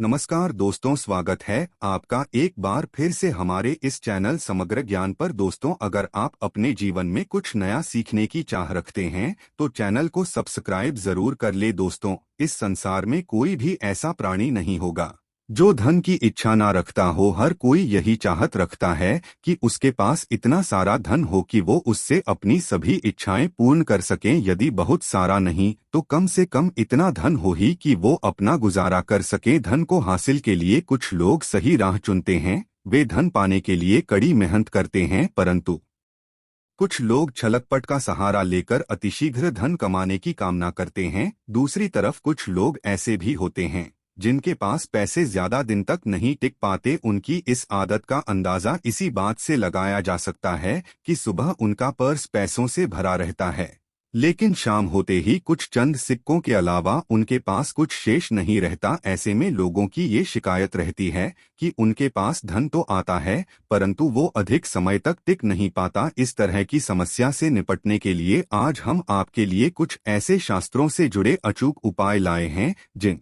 नमस्कार दोस्तों, स्वागत है आपका एक बार फिर से हमारे इस चैनल समग्र ज्ञान पर। दोस्तों, अगर आप अपने जीवन में कुछ नया सीखने की चाह रखते हैं तो चैनल को सब्सक्राइब जरूर कर ले। दोस्तों, इस संसार में कोई भी ऐसा प्राणी नहीं होगा जो धन की इच्छा ना रखता हो। हर कोई यही चाहत रखता है कि उसके पास इतना सारा धन हो कि वो उससे अपनी सभी इच्छाएं पूर्ण कर सकें। यदि बहुत सारा नहीं तो कम से कम इतना धन हो ही कि वो अपना गुजारा कर सकें। धन को हासिल के लिए कुछ लोग सही राह चुनते हैं, वे धन पाने के लिए कड़ी मेहनत करते हैं, परंतु कुछ लोग छलकपट का सहारा लेकर अतिशीघ्र धन कमाने की कामना करते हैं। दूसरी तरफ कुछ लोग ऐसे भी होते हैं जिनके पास पैसे ज्यादा दिन तक नहीं टिक पाते। उनकी इस आदत का अंदाजा इसी बात से लगाया जा सकता है कि सुबह उनका पर्स पैसों से भरा रहता है, लेकिन शाम होते ही कुछ चंद सिक्कों के अलावा उनके पास कुछ शेष नहीं रहता। ऐसे में लोगों की ये शिकायत रहती है कि उनके पास धन तो आता है परंतु वो अधिक समय तक टिक नहीं पाता। इस तरह की समस्या से निपटने के लिए आज हम आपके लिए कुछ ऐसे शास्त्रों से जुड़े अचूक उपाय लाए हैं जिन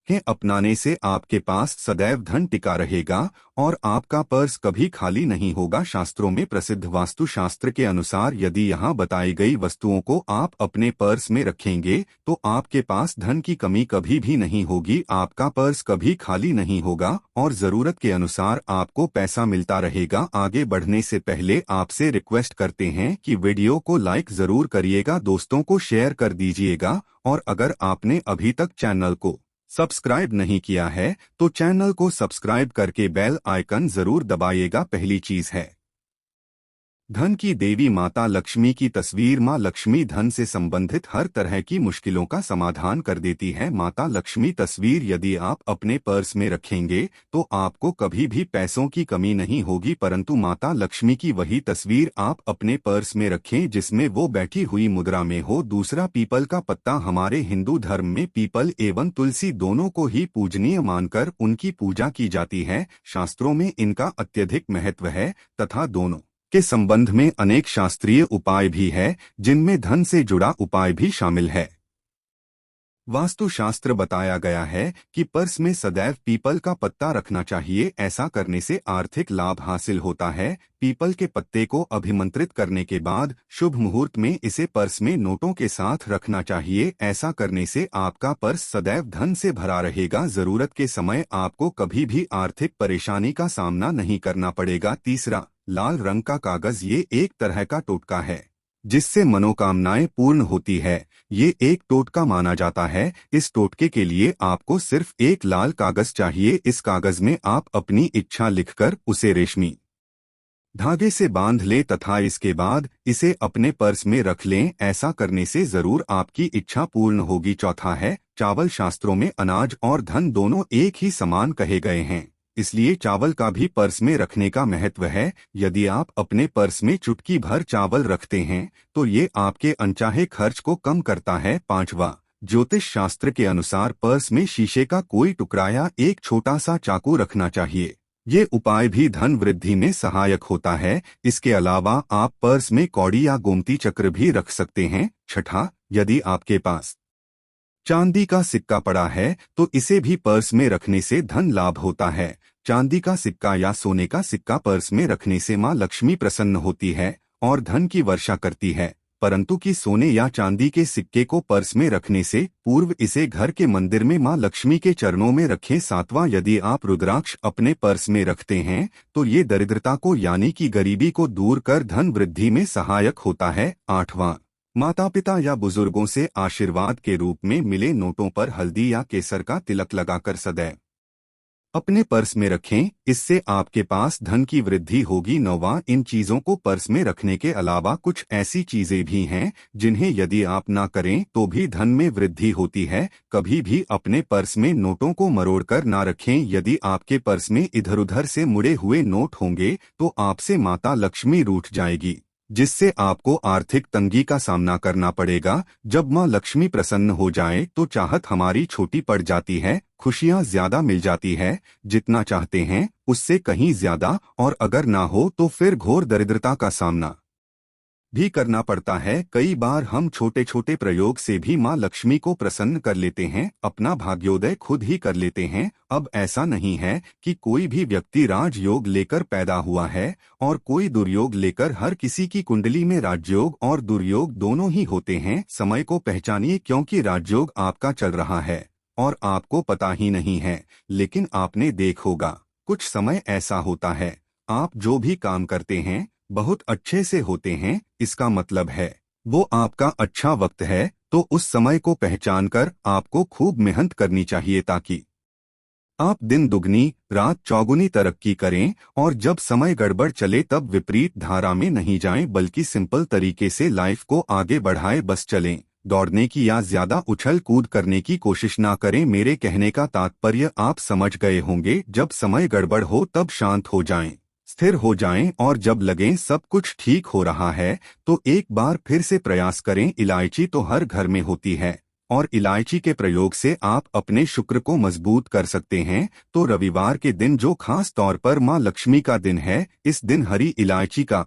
के अपनाने से आपके पास सदैव धन टिका रहेगा और आपका पर्स कभी खाली नहीं होगा। शास्त्रों में प्रसिद्ध वास्तु शास्त्र के अनुसार यदि यहाँ बताई गई वस्तुओं को आप अपने पर्स में रखेंगे तो आपके पास धन की कमी कभी भी नहीं होगी, आपका पर्स कभी खाली नहीं होगा और जरूरत के अनुसार आपको पैसा मिलता रहेगा। आगे बढ़ने से पहले आपसे रिक्वेस्ट करते हैं कि वीडियो को लाइक जरूर करिएगा, दोस्तों को शेयर कर दीजिएगा और अगर आपने अभी तक चैनल को सब्सक्राइब नहीं किया है तो चैनल को सब्सक्राइब करके बेल आइकन जरूर दबाइएगा। पहली चीज है धन की देवी माता लक्ष्मी की तस्वीर। माँ लक्ष्मी धन से संबंधित हर तरह की मुश्किलों का समाधान कर देती है। माता लक्ष्मी तस्वीर यदि आप अपने पर्स में रखेंगे तो आपको कभी भी पैसों की कमी नहीं होगी, परंतु माता लक्ष्मी की वही तस्वीर आप अपने पर्स में रखें जिसमें वो बैठी हुई मुद्रा में हो। दूसरा, पीपल का पत्ता। हमारे हिंदू धर्म में पीपल एवं तुलसी दोनों को ही पूजनीय मानकर उनकी पूजा की जाती है। शास्त्रों में इनका अत्यधिक महत्व है तथा दोनों के संबंध में अनेक शास्त्रीय उपाय भी है जिनमें धन से जुड़ा उपाय भी शामिल है। वास्तुशास्त्र बताया गया है कि पर्स में सदैव पीपल का पत्ता रखना चाहिए, ऐसा करने से आर्थिक लाभ हासिल होता है। पीपल के पत्ते को अभिमंत्रित करने के बाद शुभ मुहूर्त में इसे पर्स में नोटों के साथ रखना चाहिए। ऐसा करने से आपका पर्स सदैव धन से भरा रहेगा, जरूरत के समय आपको कभी भी आर्थिक परेशानी का सामना नहीं करना पड़ेगा। तीसरा, लाल रंग का कागज। ये एक तरह का टोटका है जिससे मनोकामनाएं पूर्ण होती है। ये एक टोटका माना जाता है। इस टोटके के लिए आपको सिर्फ एक लाल कागज चाहिए। इस कागज में आप अपनी इच्छा लिखकर उसे रेशमी धागे से बांध लें तथा इसके बाद इसे अपने पर्स में रख लें। ऐसा करने से जरूर आपकी इच्छा पूर्ण होगी। चौथा है चावल। शास्त्रों में अनाज और धन दोनों एक ही समान कहे गए हैं, इसलिए चावल का भी पर्स में रखने का महत्व है। यदि आप अपने पर्स में चुटकी भर चावल रखते हैं तो ये आपके अनचाहे खर्च को कम करता है। पांचवा, ज्योतिष शास्त्र के अनुसार पर्स में शीशे का कोई टुकड़ा या एक छोटा सा चाकू रखना चाहिए। ये उपाय भी धन वृद्धि में सहायक होता है। इसके अलावा आप पर्स में कौड़ी या गोमती चक्र भी रख सकते हैं। छठा, यदि आपके पास चांदी का सिक्का पड़ा है तो इसे भी पर्स में रखने से धन लाभ होता है। चांदी का सिक्का या सोने का सिक्का पर्स में रखने से माँ लक्ष्मी प्रसन्न होती है और धन की वर्षा करती है, परंतु कि सोने या चांदी के सिक्के को पर्स में रखने से पूर्व इसे घर के मंदिर में माँ लक्ष्मी के चरणों में रखें। सातवां, यदि आप रुद्राक्ष अपने पर्स में रखते हैं तो ये दरिद्रता को यानी कि गरीबी को दूर कर धन वृद्धि में सहायक होता है। आठवां, माता पिता या बुजुर्गों से आशीर्वाद के रूप में मिले नोटों पर हल्दी या केसर का तिलक लगाकर सदैव अपने पर्स में रखें, इससे आपके पास धन की वृद्धि होगी। नौवां, इन चीजों को पर्स में रखने के अलावा कुछ ऐसी चीजें भी हैं जिन्हें यदि आप ना करें तो भी धन में वृद्धि होती है। कभी भी अपने पर्स में नोटों को मरोड़कर ना रखें। यदि आपके पर्स में इधर उधर से मुड़े हुए नोट होंगे तो आपसे माता लक्ष्मी रूठ जाएगी, जिससे आपको आर्थिक तंगी का सामना करना पड़ेगा। जब माँ लक्ष्मी प्रसन्न हो जाए तो चाहत हमारी छोटी पड़ जाती है, खुशियाँ ज्यादा मिल जाती है, जितना चाहते हैं उससे कहीं ज्यादा, और अगर ना हो तो फिर घोर दरिद्रता का सामना भी करना पड़ता है। कई बार हम छोटे छोटे प्रयोग से भी माँ लक्ष्मी को प्रसन्न कर लेते हैं, अपना भाग्योदय खुद ही कर लेते हैं। अब ऐसा नहीं है कि कोई भी व्यक्ति राजयोग लेकर पैदा हुआ है और कोई दुर्योग लेकर। हर किसी की कुंडली में राजयोग और दुर्योग दोनों ही होते हैं। समय को पहचानिए, क्योंकि राजयोग आपका चल रहा है और आपको पता ही नहीं है। लेकिन आपने देखोगा कुछ समय ऐसा होता है, आप जो भी काम करते हैं बहुत अच्छे से होते हैं। इसका मतलब है वो आपका अच्छा वक्त है। तो उस समय को पहचानकर आपको खूब मेहनत करनी चाहिए, ताकि आप दिन दुगनी रात चौगुनी तरक्की करें। और जब समय गड़बड़ चले तब विपरीत धारा में नहीं जाएं, बल्कि सिंपल तरीके से लाइफ को आगे बढ़ाएं। बस चलें, दौड़ने की या ज्यादा उछल कूद करने की कोशिश ना करें। मेरे कहने का तात्पर्य आप समझ गए होंगे। जब समय गड़बड़ हो तब शांत हो जाएं, स्थिर हो जाएं, और जब लगे सब कुछ ठीक हो रहा है तो एक बार फिर से प्रयास करें। इलायची तो हर घर में होती है और इलायची के प्रयोग से आप अपने शुक्र को मजबूत कर सकते हैं। तो रविवार के दिन, जो खास तौर पर माँ लक्ष्मी का दिन है, इस दिन हरी इलायची का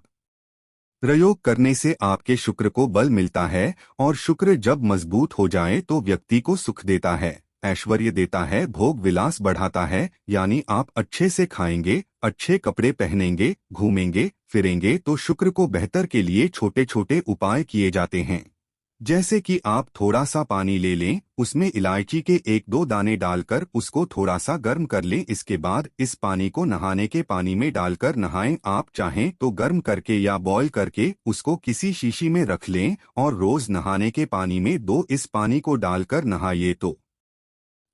प्रयोग करने से आपके शुक्र को बल मिलता है। और शुक्र जब मजबूत हो जाए तो व्यक्ति को सुख देता है, ऐश्वर्य देता है, भोग विलास बढ़ाता है। यानी आप अच्छे से खाएंगे, अच्छे कपड़े पहनेंगे, घूमेंगे फिरेंगे। तो शुक्र को बेहतर के लिए छोटे छोटे उपाय किए जाते हैं, जैसे कि आप थोड़ा सा पानी ले लें, उसमें इलायची के एक दो दाने डालकर उसको थोड़ा सा गर्म कर लें। इसके बाद इस पानी को नहाने के पानी में डालकर नहाएं। आप चाहें तो गर्म करके या बॉईल करके उसको किसी शीशी में रख लें और रोज नहाने के पानी में दो इस पानी को डालकर नहाइए तो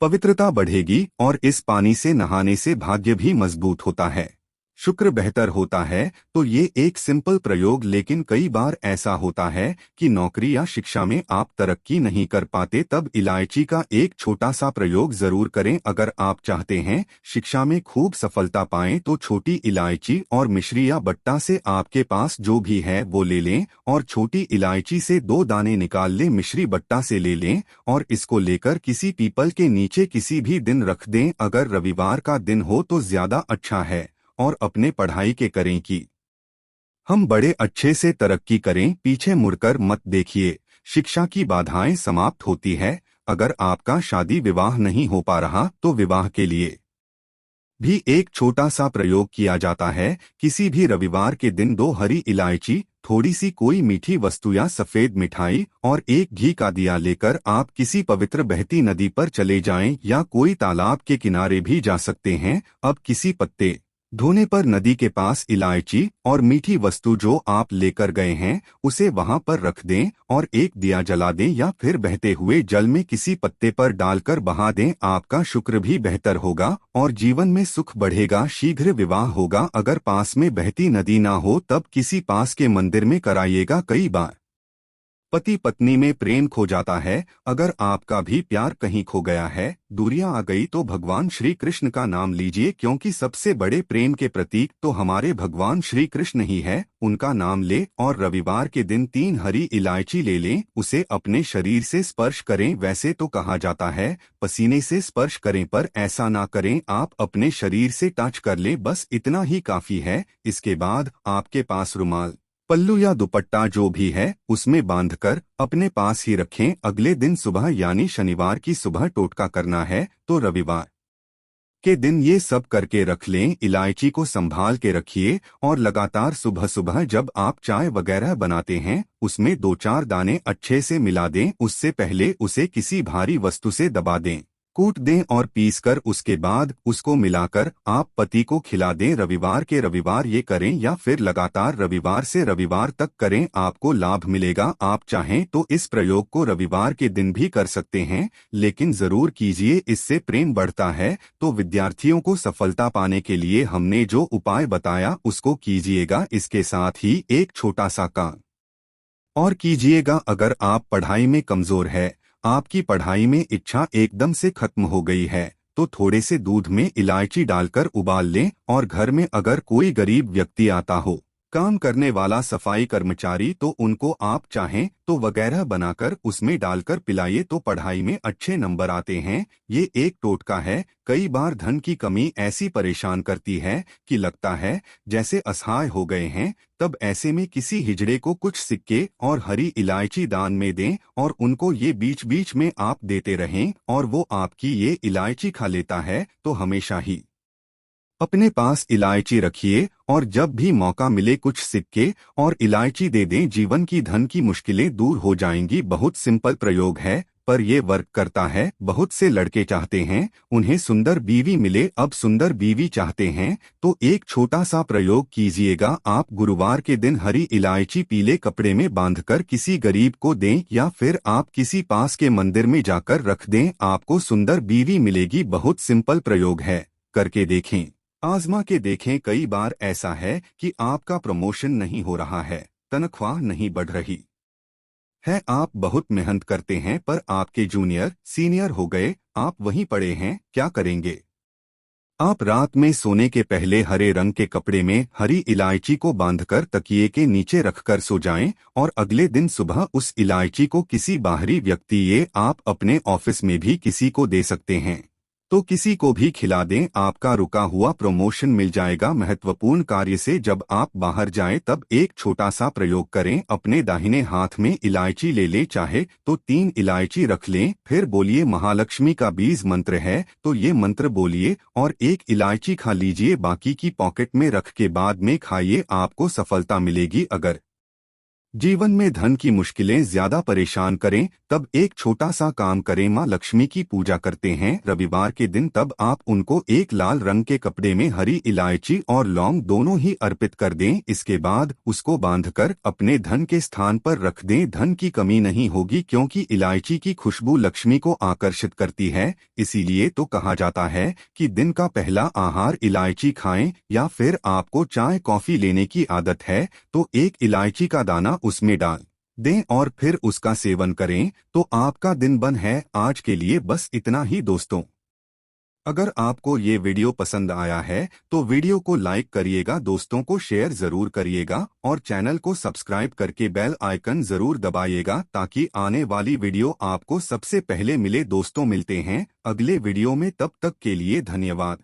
पवित्रता बढ़ेगी। और इस पानी से नहाने से भाग्य भी मजबूत होता है, शुक्र बेहतर होता है। तो ये एक सिंपल प्रयोग, लेकिन कई बार ऐसा होता है कि नौकरी या शिक्षा में आप तरक्की नहीं कर पाते, तब इलायची का एक छोटा सा प्रयोग जरूर करें। अगर आप चाहते हैं शिक्षा में खूब सफलता पाएं तो छोटी इलायची और मिश्री या बट्टा से आपके पास जो भी है वो ले लें और छोटी इलायची से दो दाने निकाल लें, मिश्री बट्टा से ले लें और इसको लेकर किसी पीपल के नीचे किसी भी दिन रख दें। अगर रविवार का दिन हो तो ज्यादा अच्छा है। और अपने पढ़ाई के करें कि हम बड़े अच्छे से तरक्की करें। पीछे मुड़कर मत देखिए, शिक्षा की बाधाएं समाप्त होती है। अगर आपका शादी विवाह नहीं हो पा रहा तो विवाह के लिए भी एक छोटा सा प्रयोग किया जाता है। किसी भी रविवार के दिन दो हरी इलायची, थोड़ी सी कोई मीठी वस्तु या सफेद मिठाई और एक घी का दिया लेकर आप किसी पवित्र बहती नदी पर चले जाएं या कोई तालाब के किनारे भी जा सकते हैं। अब किसी पत्ते धोने पर नदी के पास इलायची और मीठी वस्तु जो आप लेकर गए हैं उसे वहां पर रख दें और एक दिया जला दें या फिर बहते हुए जल में किसी पत्ते पर डालकर बहा दें। आपका शुक्र भी बेहतर होगा और जीवन में सुख बढ़ेगा, शीघ्र विवाह होगा। अगर पास में बहती नदी ना हो तब किसी पास के मंदिर में कराइएगा। कई बार पति पत्नी में प्रेम खो जाता है। अगर आपका भी प्यार कहीं खो गया है, दूरियां आ गई, तो भगवान श्री कृष्ण का नाम लीजिए, क्योंकि सबसे बड़े प्रेम के प्रतीक तो हमारे भगवान श्री कृष्ण ही है। उनका नाम ले और रविवार के दिन 3 हरी इलायची ले लें, उसे अपने शरीर से स्पर्श करें। वैसे तो कहा जाता है पसीने से स्पर्श करें, पर ऐसा ना करें, आप अपने शरीर से टच कर लें, बस इतना ही काफी है। इसके बाद आपके पास रुमाल, पल्लू या दुपट्टा जो भी है उसमें बांधकर अपने पास ही रखें। अगले दिन सुबह यानी शनिवार की सुबह टोटका करना है, तो रविवार के दिन ये सब करके रख लें। इलायची को संभाल के रखिए और लगातार सुबह सुबह जब आप चाय वगैरह बनाते हैं उसमें 2-4 दाने अच्छे से मिला दें। उससे पहले उसे किसी भारी वस्तु से दबा दें, कूट दें और पीसकर उसके बाद उसको मिलाकर आप पति को खिला दें। रविवार के रविवार ये करें या फिर लगातार रविवार से रविवार तक करें, आपको लाभ मिलेगा। आप चाहें तो इस प्रयोग को रविवार के दिन भी कर सकते हैं, लेकिन जरूर कीजिए, इससे प्रेम बढ़ता है। तो विद्यार्थियों को सफलता पाने के लिए हमने जो उपाय बताया उसको कीजिएगा। इसके साथ ही एक छोटा सा काम और कीजिएगा। अगर आप पढ़ाई में कमजोर है, आपकी पढ़ाई में इच्छा एकदम से खत्म हो गई है, तो थोड़े से दूध में इलायची डालकर उबाल लें और घर में अगर कोई गरीब व्यक्ति आता हो काम करने वाला सफाई कर्मचारी तो उनको आप चाहें तो वगैरह बनाकर उसमें डालकर पिलाइए तो पढ़ाई में अच्छे नंबर आते हैं। ये एक टोटका है। कई बार धन की कमी ऐसी परेशान करती है कि लगता है जैसे असहाय हो गए हैं। तब ऐसे में किसी हिजड़े को कुछ सिक्के और हरी इलायची दान में दें और उनको ये बीच बीच में आप देते रहें और वो आपकी ये इलायची खा लेता है तो हमेशा ही अपने पास इलायची रखिए और जब भी मौका मिले कुछ सिक्के और इलायची दे दें। जीवन की धन की मुश्किलें दूर हो जाएंगी। बहुत सिंपल प्रयोग है पर ये वर्क करता है। बहुत से लड़के चाहते हैं उन्हें सुंदर बीवी मिले। अब सुंदर बीवी चाहते हैं तो एक छोटा सा प्रयोग कीजिएगा। आप गुरुवार के दिन हरी इलायची पीले कपड़े में बांधकर किसी गरीब को दें या फिर आप किसी पास के मंदिर में जाकर रख दें। आपको सुंदर बीवी मिलेगी। बहुत सिंपल प्रयोग है, करके देखें, आजमा के देखें। कई बार ऐसा है कि आपका प्रमोशन नहीं हो रहा है, तनख्वाह नहीं बढ़ रही है, आप बहुत मेहनत करते हैं पर आपके जूनियर सीनियर हो गए, आप वहीं पड़े हैं, क्या करेंगे? आप रात में सोने के पहले हरे रंग के कपड़े में हरी इलायची को बांधकर तकिए के नीचे रखकर सो जाएं और अगले दिन सुबह उस इलायची को किसी बाहरी व्यक्ति ये आप अपने ऑफिस में भी किसी को दे सकते हैं तो किसी को भी खिला दें। आपका रुका हुआ प्रमोशन मिल जाएगा। महत्वपूर्ण कार्य से जब आप बाहर जाएं तब एक छोटा सा प्रयोग करें। अपने दाहिने हाथ में इलायची ले लें, चाहे तो 3 इलायची रख लें, फिर बोलिए महालक्ष्मी का बीज मंत्र है तो ये मंत्र बोलिए और 1 इलायची खा लीजिए। बाकी की पॉकेट में रख के बाद में खाइए, आपको सफलता मिलेगी। अगर जीवन में धन की मुश्किलें ज्यादा परेशान करें तब एक छोटा सा काम करें। माँ लक्ष्मी की पूजा करते हैं रविवार के दिन, तब आप उनको एक लाल रंग के कपड़े में हरी इलायची और लौंग दोनों ही अर्पित कर दें। इसके बाद उसको बांधकर अपने धन के स्थान पर रख दें। धन की कमी नहीं होगी क्योंकि इलायची की खुशबू लक्ष्मी को आकर्षित करती है। इसीलिए तो कहा जाता है कि दिन का पहला आहार इलायची खाएं। या फिर आपको चाय कॉफी लेने की आदत है तो 1 इलायची का दाना उसमें डाल दें और फिर उसका सेवन करें तो आपका दिन बन है। आज के लिए बस इतना ही दोस्तों। अगर आपको ये वीडियो पसंद आया है तो वीडियो को लाइक करिएगा, दोस्तों को शेयर जरूर करिएगा और चैनल को सब्सक्राइब करके बेल आइकन जरूर दबाइएगा ताकि आने वाली वीडियो आपको सबसे पहले मिले। दोस्तों मिलते हैं अगले वीडियो में, तब तक के लिए धन्यवाद।